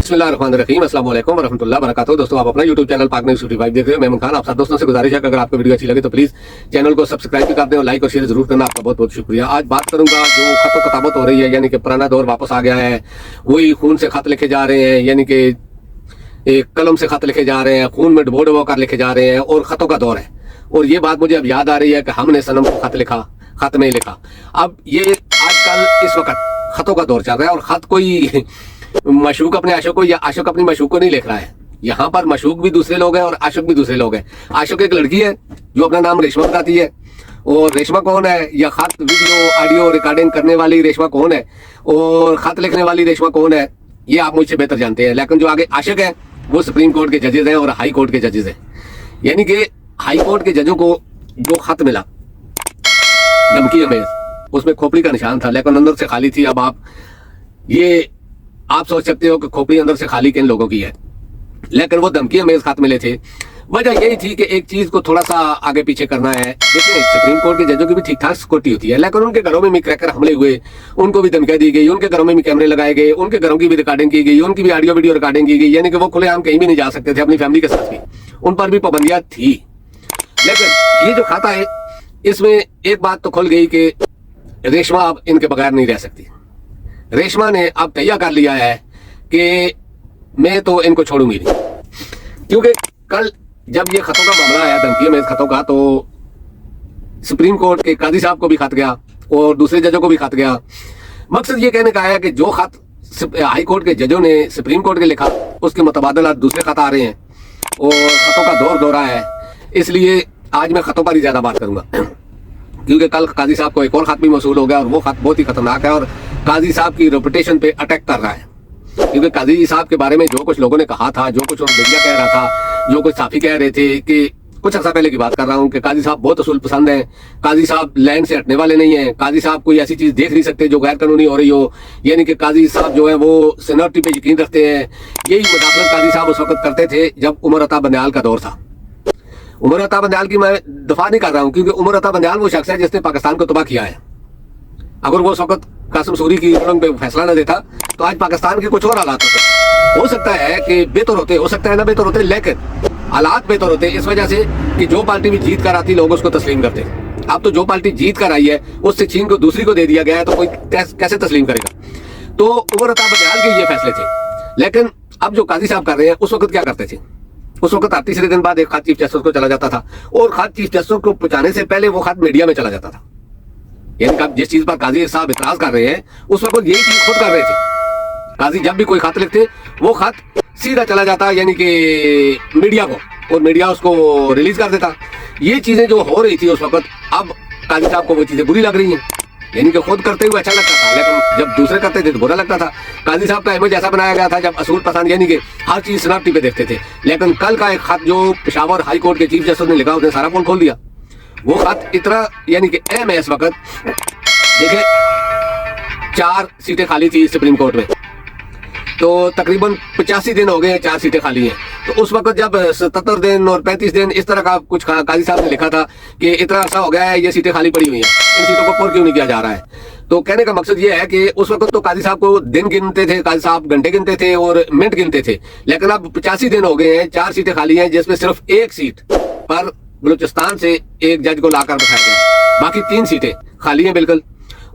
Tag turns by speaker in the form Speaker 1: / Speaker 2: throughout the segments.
Speaker 1: बिस्मिल्लाहिर्रहमानिर्रहीम, अस्सलाम वालेकुम वरहमतुल्लाहि वबरकातुहू। दोस्तों, आप अपना यूट्यूब चैनल पाक न्यूज़ 55 देख रहे हो। मेमन खान आप सब दोस्तों से गुजारिश है कि अगर आपको वीडियो अच्छी लगे तो प्लीज चैनल को सब्सक्राइब भी कर दें और लाइक और शेयर जरूर करना। आपका बहुत बहुत शुक्रिया। आज बात करूंगा जो खत कताबत हो रही है, यानी कि पुराना दौर वापस आ गया है। वही खून से खत लिखे जा रहे हैं, यानी कि एक कलम से खत लिखे जा रहे हैं, खून में डुबो डुबो कर लिखे जा रहे हैं और खतों का दौर है। और ये बात मुझे अब याद आ रही है कि हमने सनम को खत लिखा, खत में लिखा। अब ये आजकल इस वक्त खतों का दौर चल रहा है और खत कोई मशूक अपने आशिक को या आशिक अपनी मशूक को नहीं लिख रहा है। यहाँ पर मशूक भी दूसरे लोग हैं और आशिक भी दूसरे लोग हैं। आशिक एक लड़की है जो अपना नाम रेशमा बताती है, और रेशमा कौन है, या खत वीडियो ऑडियो रिकॉर्डिंग करने वाली रेशमा कौन है और खत लिखने वाली रेशमा कौन है, ये आप मुझसे बेहतर जानते हैं। लेकिन जो आगे आशिक है वो सुप्रीम कोर्ट के जजेस हैं और हाई कोर्ट के जजेस हैं। यानी कि हाई कोर्ट के जजों को जो खत मिला धमकी अमेज, उसमें खोपड़ी का निशान था लेकिन अंदर से खाली थी। अब आप सोच सकते हो कि खोपड़ी अंदर से खाली किन लोगों की है, लेकिन वो धमकी अमेज खत मिले थे। वजह यही थी कि एक चीज को थोड़ा सा आगे पीछे करना है। देखिए, सुप्रीम कोर्ट के जजों की भी ठीक ठाक सिक्योरिटी होती है, लेकिन उनके घरों में भी क्रैकर हमले हुए, उनको भी धमकियां दी गई, उनके घरों में भी कैमरे लगाए गए, उनके घरों की भी रिकॉर्डिंग की गई, उनकी भी ऑडियो वीडियो रिकॉर्डिंग की गई। यानी कि वो खुलेआम कहीं भी नहीं जा सकते थे अपनी फैमिली के साथ भी, उन पर भी पाबंदियां थी। लेकिन ये जो खाता है, इसमें एक बात तो खुल गई कि रेशमा अब इनके बगैर नहीं रह सकती। रेशमा ने अब तैयार कर लिया है कि मैं तो इनको छोड़ूंगी नहीं, क्योंकि कल जब ये खतों का मामला आया, धमकी में खतों का, तो सुप्रीम कोर्ट के काजी साहब को भी खत गया और दूसरे जजों को भी खत गया। मकसद ये कहने का आया कि जो खत हाई कोर्ट के जजों ने सुप्रीम कोर्ट के लिखा, उसके मुतबादल दूसरे खत आ रहे हैं और खतों का दौर दौरा है। इसलिए आज मैं खतों पर ही ज्यादा बात करूंगा, क्योंकि कल काजी साहब को एक और खत भी मौसूल हो गया और वो खत बहुत ही खतरनाक है और काजी साहब की रेपुटेशन पे अटैक कर रहा है। क्योंकि काजी साहब के बारे में जो कुछ लोगों ने कहा था, जो कुछ मीडिया कह रहा था, जो कुछ साफी कह रहे थे, कि कुछ अर्सा पहले की बात कर रहा हूँ कि काजी साहब बहुत असूल पसंद हैं, काजी साहब लाइन से हटने वाले नहीं हैं, काजी साहब कोई ऐसी चीज देख नहीं सकते जो गैर कानूनी हो रही हो। यानी कि काजी साहब जो है वो सीनियरिटी पे यकीन रखते हैं। यही मुदाखलत काजी साहब उस वक्त करते थे जब उमर अता बंदयाल का दौर था। उमर अता बंदयाल की मैं दफा नहीं कर रहा हूँ, क्योंकि उमर अता बंदयाल वो शख्स है जिसने पाकिस्तान को तबाह किया है। अगर वो उस वक्त कासिम सूरी की रंग पे फैसला न देता तो आज पाकिस्तान के कुछ और हालात होते। हो सकता है कि बेहतर होते, हो सकता है ना बेहतर होते, लेकिन हालात बेहतर होते इस वजह से कि जो पार्टी भी जीत कर आती लोग उसको तस्लीम करते। अब तो जो पार्टी जीत कर आई है उससे छीन को दूसरी को दे दिया गया है, तो कोई कैसे तस्लीम करेगा। तो उमर अता बंदयाल के ये फैसले थे। लेकिन अब जो काजी साहब कर रहे हैं, उस वक्त क्या करते थे? उस वक्त तीसरे दिन बाद एक खत चीफ जस्टिस को चला जाता था और खत चीफ जस्टिस को पहुंचाने से पहले वो खत मीडिया में चला जाता था। यानी कि जिस चीज पर काजी साहब इतराज कर रहे हैं, उस वक्त यही चीज खुद कर रहे थे। काजी जब भी कोई खत लिखते वो खत सीधा चला जाता यानी कि मीडिया को, और मीडिया उसको रिलीज कर देता। ये चीजें जो हो रही थी उस वक्त, अब काजी साहब को वो चीजें बुरी लग रही हैं। यानी कि खुद करते हुए अच्छा लगता था, लेकिन जब दूसरे करते थे तो बुरा लगता था। काजी साहब का इमेज ऐसा बनाया गया था जब असूल पसंद, यानी कि हर चीज सिनाप्टी पे देखते थे। लेकिन कल का एक खत जो पेशावर हाई कोर्ट के चीफ जस्टिस ने लिखा, उसने सारा पोल खोल दिया। वो खत इतना यानी कि अहम है इस वक्त। देखिए, 4 सीटें खाली थी सुप्रीम कोर्ट में, तो तकरीबन 85 दिन हो गए 4 सीटें खाली हैं। तो उस वक्त जब 77 दिन और 35 दिन इस तरह का कुछ काजी साहब ने लिखा था कि इतना अर्सा हो गया है, ये सीटें खाली पड़ी हुई हैं, इन सीटों को पुर क्यों नहीं किया जा रहा है। तो कहने का मकसद ये है कि उस वक्त तो काजी साहब को दिन गिनते थे, काजी साहब घंटे गिनते थे और मिनट गिनते थे। लेकिन अब 85 दिन हो गए हैं, 4 सीटें खाली हैं, जिसमें सिर्फ एक सीट पर बलूचिस्तान से एक जज को लाकर बैठाया गया, बाकी 3 सीटें खाली हैं बिल्कुल।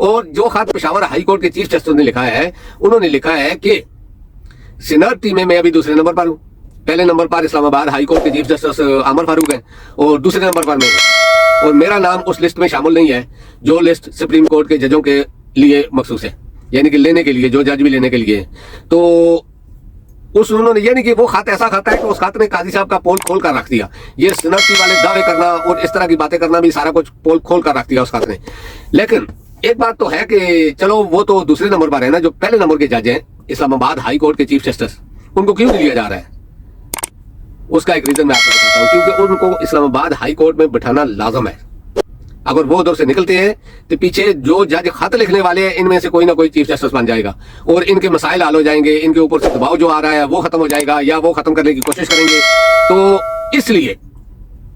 Speaker 1: और जो खत पेशावर हाई कोर्ट के चीफ जस्टिस ने लिखा है, उन्होंने लिखा है कि सीनियरिटी में मैं अभी दूसरे नंबर पर हूं। पहले नंबर पर इस्लामाबाद हाई कोर्ट के चीफ जस्टिस आमर फारूक हैं और दूसरे नंबर पर मैं, और मेरा नाम उस लिस्ट में शामिल नहीं है जो लिस्ट सुप्रीम कोर्ट के जजों के लिए मखसूस है, यानी कि लेने के लिए, जो जज भी लेने के लिए। तो उस उन्होंने यानी कि वो खत ऐसा खाता है कि उस खत ने काजी साहब का पोल खोल कर रख दिया। ये सीनियरिटी वाले दावे करना और इस तरह की बातें करना भी सारा कुछ पोल खोल कर रख दिया उस खत ने। लेकिन एक बात तो है कि चलो वो तो दूसरे नंबर पर है ना, जो पहले नंबर के जज हैं इस्लामाबाद हाई कोर्ट के चीफ जस्टिस, उनको क्यों नहीं लिया जा रहा है? उसका एक रीजन मैं आपको बताता हूँ, क्योंकि उनको इस्लामाबाद हाई कोर्ट में बिठाना लाजम है। अगर वो उधर से निकलते हैं तो पीछे जो जज खत लिखने वाले हैं, इनमें से कोई ना कोई चीफ जस्टिस बन जाएगा और इनके मसाइल हल हो जाएंगे, इनके ऊपर से दबाव जो आ रहा है वो खत्म हो जाएगा या वो खत्म करने की कोशिश करेंगे। तो इसलिए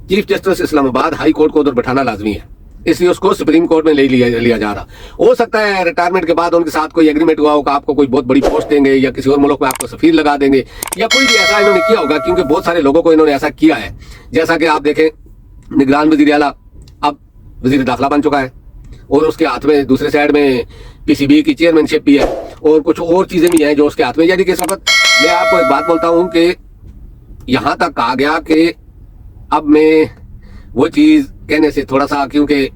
Speaker 1: chief justice Islamabad high court को उधर बिठाना लाजमी है। इसलिए उसको सुप्रीम कोर्ट में ले लिया जा रहा। हो सकता है रिटायरमेंट के बाद उनके साथ कोई एग्रीमेंट हुआ होगा, आपको कोई बहुत बड़ी पोस्ट देंगे या किसी और मुल्क में आपको सफीर लगा देंगे या कोई भी ऐसा इन्होंने किया होगा, क्योंकि बहुत सारे लोगों को इन्होंने ऐसा किया है। जैसा कि आप देखें, निगरान वजीर आला अब वजीर दाखिला बन चुका है और उसके हाथ में दूसरे साइड में पीसीबी की चेयरमैनशिप भी है और कुछ और चीजें भी हैं जो उसके हाथ में। यानी कि इस वक्त मैं आपको एक बात बोलता हूं कि यहां तक कहा गया कि अब मैं वो चीज कहने से थोड़ा सा, क्योंकि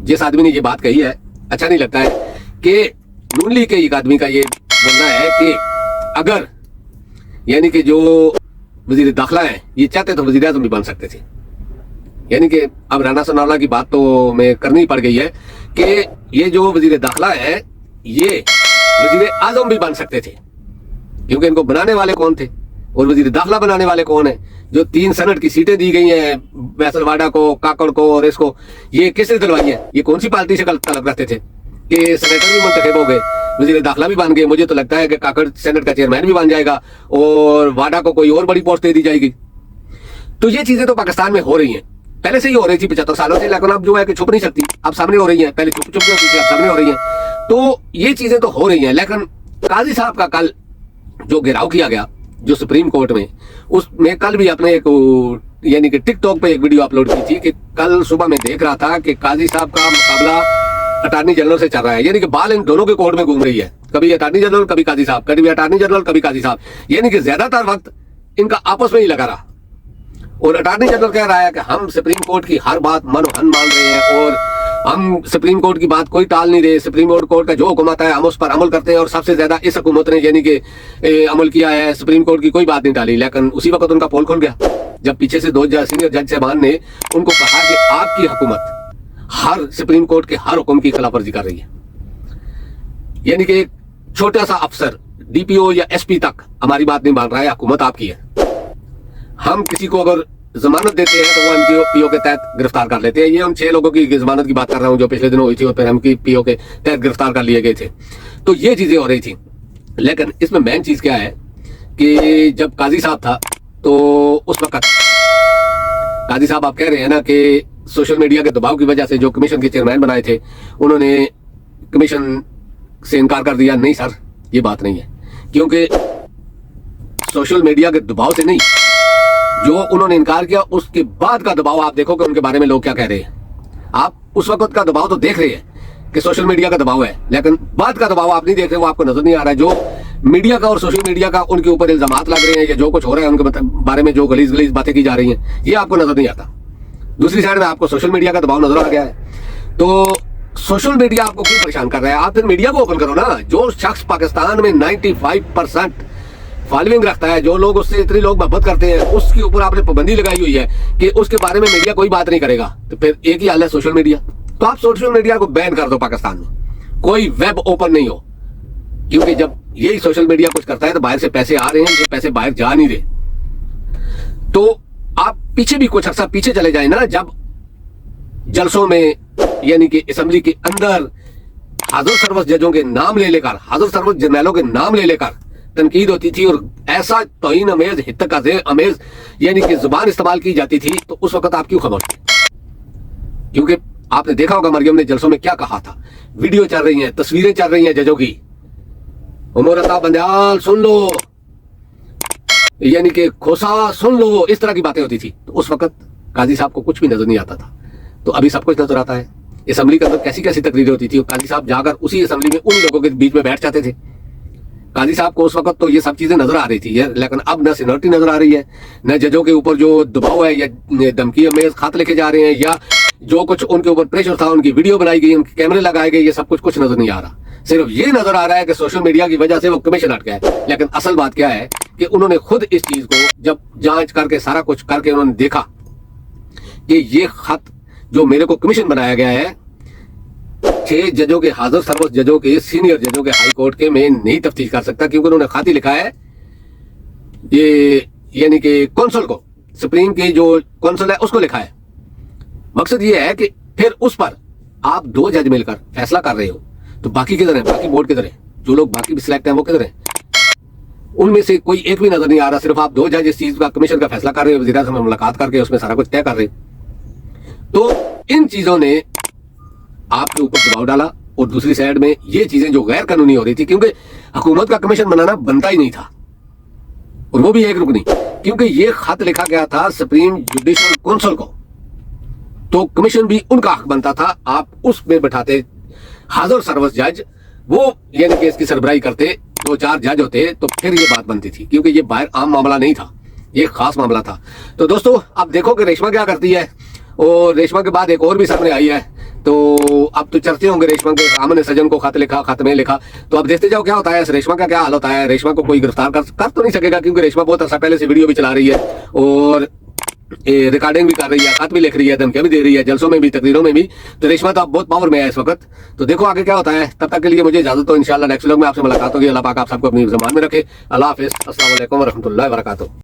Speaker 1: जिस आदमी ने ये बात कही है अच्छा नहीं लगता है कि नून लीग के एक आदमी का ये बोलना है कि अगर यानी कि जो वजीर दाखिला है ये चाहते तो वजीर आजम भी बन सकते थे। यानी कि अब राना सनाउल्लाह की बात तो मैं करनी पड़ गई है कि ये जो वजीर दाखिला है ये वजीर आजम भी बन सकते थे, क्योंकि इनको बनाने वाले कौन थे और वजीर दाखिला बनाने वाले कौन है। जो 3 सेनेट की सीटें दी गई हैं बैसलवाडा को, काकड़ को और इसको, ये किसने दिलवाई है? ये कौन सी पार्टी से तलब रखते थे कि सेनेटर भी मुंतखब हो गए, वजीर दाखिला भी बन गए। मुझे तो लगता है कि काकड़ सेनेट का चेयरमैन भी बन जाएगा और वाडा को कोई और बड़ी पोस्ट दे दी जाएगी। तो ये चीजें तो पाकिस्तान में हो रही हैं, पहले से ही हो रही थी 75 सालों से, लेकिन अब जो है कि छुप नहीं सकती, अब सामने हो रही है। पहले छुप छुप होती थी, अब सामने हो रही है। तो ये चीजें तो हो रही हैं, लेकिन काजी साहब का कल जो घेराव किया गया जो सुप्रीम कोर्ट में, उसमें कल भी अपने एक यानी कि टिकटॉक पे एक वीडियो अपलोड की थी कि कल सुबह मैं देख रहा था कि काजी साहब का मुकाबला अटॉर्नी जनरल से चल रहा है। यानी कि बाल इन दोनों के कोर्ट में घूम रही है, कभी अटॉर्नी जनरल, कभी काजी साहब, कभी अटॉर्नी जनरल, कभी काजी साहब। यानी कि ज्यादातर वक्त इनका आपस में ही लगा रहा और अटॉर्नी जनरल कह रहा है कि हम सुप्रीम कोर्ट की हर बात मनोहन मान रहे हैं और हम सुप्रीम कोर्ट की बात कोई टाल नहीं रहे। सुप्रीम कोर्ट का जो हुक्म आता है हम उस पर अमल करते हैं और सबसे ज्यादा इस हुकूमत ने यानी कि अमल किया है, सुप्रीम कोर्ट की कोई बात नहीं टाली। लेकिन उसी वक्त उनका पोल खुल गया जब पीछे से 2 सीनियर जज साहबान ने उनको कहा कि आपकी हुकूमत हर सुप्रीम कोर्ट के हर हुक्म की खिलाफवर्जी कर रही है। यानी कि एक छोटा सा अफसर डीपीओ या एसपी तक हमारी बात नहीं मान रहा है, हुकूमत आपकी है। हम किसी को अगर जमानत देते हैं तो वो एमपीओ के तहत गिरफ्तार कर लेते हैं। ये उन 6 लोगों की जमानत की बात कर रहा हूं जो पिछले दिनों हुई थी और फिर एमपीओ के तहत गिरफ्तार कर लिए गए थे। तो ये चीजें हो रही थी। लेकिन इसमें मेन चीज क्या है कि जब काजी साहब था तो उस वक्त काजी साहब आप कह रहे हैं ना कि सोशल मीडिया के दबाव की वजह से जो कमीशन के चेयरमैन बनाए थे उन्होंने कमीशन से इनकार कर दिया। नहीं सर, ये बात नहीं है, क्योंकि सोशल मीडिया के दबाव से नहीं, जो उन्होंने इनकार किया उसके बाद का दबाव आप देखो कि उनके बारे में लोग क्या कह रहे हैं। आप उस वक्त का दबाव तो देख रहे हैं कि सोशल मीडिया का दबाव है, लेकिन बाद का दबाव आप नहीं देख रहे, वो आपको नजर नहीं आ रहा है। जो मीडिया का और सोशल मीडिया का उनके ऊपर इल्जामात लग रहे हैं या जो कुछ हो रहा है उनके बारे में जो गलीज गलीज बातें की जा रही हैं, ये आपको नजर नहीं आता। दूसरी साइड में आपको सोशल मीडिया का दबाव नजर आ गया है। तो सोशल मीडिया आपको क्यों परेशान कर रहा है? आप फिर मीडिया को ओपन करो ना। जो शख्स पाकिस्तान में 95% फॉलोइंग रखता है, जो लोग उससे इतने लोग मोहब्बत करते हैं, उसके ऊपर आपने पाबंदी लगाई हुई है कि उसके बारे में मीडिया कोई बात नहीं करेगा, तो फिर एक ही हाल है सोशल मीडिया। तो आप सोशल मीडिया को बैन कर दो, पाकिस्तान में कोई वेब ओपन नहीं हो, क्योंकि जब यही सोशल मीडिया कुछ करता है तो बाहर से पैसे आ रहे हैं, ये पैसे बाहर जा नहीं रहे। तो आप पीछे भी कुछ अर्सा पीछे चले जाए ना, जब जलसों में यानी कि असेंबली के अंदर हाजिर सर्वस जजों के नाम ले लेकर, हाजिर सर्वस जर्नैलों के नाम ले लेकर तनकीद होती थी और ऐसा तौहीन अमेज, हित्तक अमेज यानी कि जुबान इस्तेमाल की जाती थी, तो उस वक्त आप क्यों खामोश थे? क्योंकि आपने देखा होगा मरियम ने जलसों में क्या कहा था। वीडियो चल रही हैं, तस्वीरें चल रही हैं जजों की, उमरता बंदयाल सुन लो, यानी कि खोसा सुन लो, इस तरह की बातें होती थी। तो उस वक्त काजी साहब को कुछ भी नजर नहीं आता था, तो अभी सब कुछ नजर आता है। असेंबली के अंदर कैसी कैसी तकरीरें होती थी और काजी साहब जाकर उसी असेंबली में उन लोगों के बीच में बैठ जाते थे। काजी साहब को उस वक्त तो ये सब चीजें नजर आ रही थी, लेकिन अब न सीनियरिटी नजर आ रही है, न जजों के ऊपर जो दबाव है या धमकी अमेज खत लिखे जा रहे हैं या जो कुछ उनके ऊपर प्रेशर था, उनकी वीडियो बनाई गई, उनके कैमरे लगाए गए, ये सब कुछ नजर नहीं आ रहा। सिर्फ ये नजर आ रहा है कि सोशल मीडिया की वजह से वो कमीशन हट गया है। लेकिन असल बात क्या है कि उन्होंने खुद इस चीज को जब जांच करके सारा कुछ करके उन्होंने देखा कि ये खत जो मेरे को कमीशन बनाया गया है 6 जजों के, हाजिर सर्वस जजों के, सीनियर जजों के, हाई कोर्ट के, मैं नहीं तफ्तीश कर सकता, क्योंकि उन्होंने खत ही लिखा है ये यानी कि कौंसल को, सुप्रीम के जो कौंसल है उसको लिखा है। मकसद ये है कि फिर उस पर आप 2 जज मिलकर फैसला कर रहे हो, तो बाकी किधर है? बाकी बोर्ड किधर है? जो लोग बाकी भी सिलेक्ट हैं वो किधर है? उनमें से कोई एक भी नजर नहीं आ रहा। सिर्फ आप 2 जज इस चीज का कमीशन का फैसला कर रहे हो, वज़ीर आज़म से मुलाकात करके उसमें सारा कुछ तय कर रहे हो। तो इन चीजों ने आपके ऊपर दबाव डाला, और दूसरी साइड में ये चीजें जो गैर कानूनी हो रही थी, क्योंकि हुकूमत का कमीशन बनाना बनता ही नहीं था, और वो भी एक रुकनी, क्योंकि ये खत लिखा गया था सुप्रीम जुडिशल काउंसिल को, तो कमीशन भी उनका हक बनता था। आप उसमें बैठाते हाजिर सर्विस जज, वो यानी केस की सरबराही करते, 2-4 जज होते, तो फिर ये बात बनती थी, क्योंकि ये बाहर आम मामला नहीं था, ये खास मामला था। तो दोस्तों अब देखो कि रेशमा क्या करती है, और रेशमा के बाद एक और भी सामने आई है। तो अब तो चर्चे होंगे रेशमा के, रामन ने सजन को खत लिखा, खत में लिखा, तो अब देखते जाओ क्या होता है, रेशमा का क्या हाल होता है। रेशमा को कोई गिरफ्तार कर तो नहीं सकेगा, क्योंकि रेशमा बहुत अर्सा पहले से वीडियो भी चला रही है, और रिकॉर्डिंग भी कर रही है, खत भी लिख रही है, धमकियां भी दे रही है, जलसों में भी, तकरीरों में भी। तो रेशमा तो अब बहुत पावर में है इस वक्त। तो देखो आगे क्या होता है। तब तक के लिए मुझे इजाजत हो, इंशाल्लाह नेक्स्ट व्लॉग में आपसे मुलाकात होगी। अल्लाह पाक आप सबको अपनी ज़बान में रखे। अल्लाह हाफिज़, अस्सलाम वालेकुम व रहमतुल्लाहि व बरकातहू।